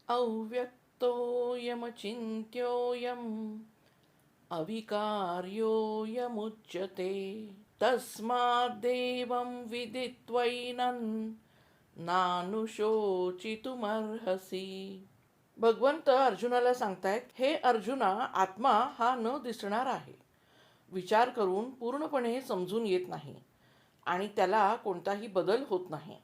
अव्यक्तोऽयमचिन्त्योऽयम् अविकार्योऽयमुच्यते। तस्माद्देवं विदित्वैनं नानुशोचितुमर्हसि। भगवंत अर्जुनाला सांगतायत, हे अर्जुना, आत्मा हा न दिसणार आहे, विचार करून पूर्णपणे समजून येत नाही आणि त्याला कोणताही बदल होत नाही.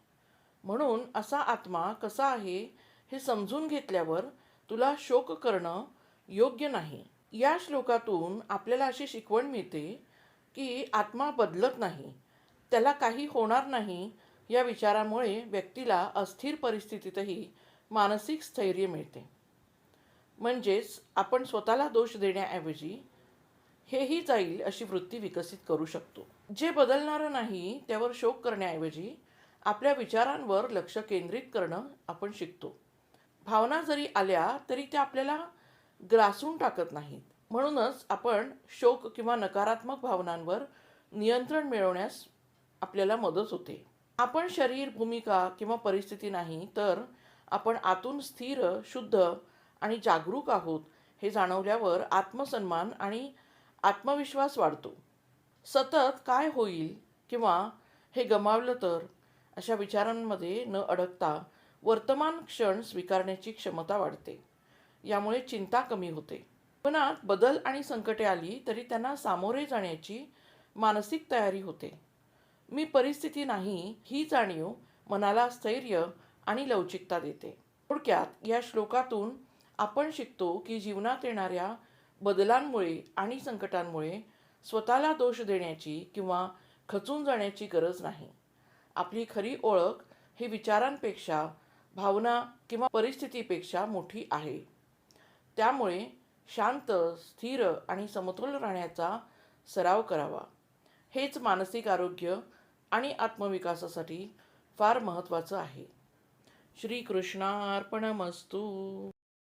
म्हणून असा आत्मा कसा आहे हे समजून घेतल्यावर तुला शोक करणं योग्य नाही. या श्लोकातून आपल्याला अशी शिकवण मिळते की आत्मा बदलत नाही, त्याला काही होणार नाही. या विचारामुळे व्यक्तीला अस्थिर परिस्थितीतही मानसिक स्थैर्य मिळते. म्हणजेच आपण स्वतःला दोष देण्याऐवजी हेही जाईल अशी वृत्ती विकसित करू शकतो. जे बदलणारं नाही त्यावर शोक करण्याऐवजी आपल्या विचारांवर लक्ष केंद्रित करणं आपण शिकतो. भावना जरी आल्या तरी त्या आपल्याला ग्रासून टाकत नाहीत. म्हणूनच आपण शोक किंवा नकारात्मक भावनांवर नियंत्रण मिळवण्यास आपल्याला मदत होते. आपण शरीर, भूमिका किंवा परिस्थिती नाही, तर आपण आतून स्थिर, शुद्ध आणि जागरूक आहोत हे जाणवल्यावर आत्मसन्मान आणि आत्मविश्वास वाढतो. सतत काय होईल किंवा हे गमावलं तर अशा विचारांमध्ये न अडकता वर्तमान क्षण स्वीकारण्याची क्षमता वाढते. यामुळे चिंता कमी होते. जीवनात बदल आणि संकटे आली तरी त्यांना सामोरे जाण्याची मानसिक तयारी होते. मी परिस्थिती नाही ही जाणीव मनाला स्थैर्य आणि लवचिकता देते. थोडक्यात या श्लोकातून आपण शिकतो की जीवनात येणाऱ्या बदलांमुळे आणि संकटांमुळे स्वतःला दोष देण्याची किंवा खचून जाण्याची गरज नाही. आपली खरी ओळख ही विचारांपेक्षा, भावना किंवा परिस्थितीपेक्षा मोठी आहे. त्यामुळे शांत, स्थिर आणि समतोल राहण्याचा सराव करावा. हेच मानसिक आरोग्य आणि आत्मविकासासाठी फार महत्त्वाचं आहे. श्रीकृष्णार्पणमस्तु.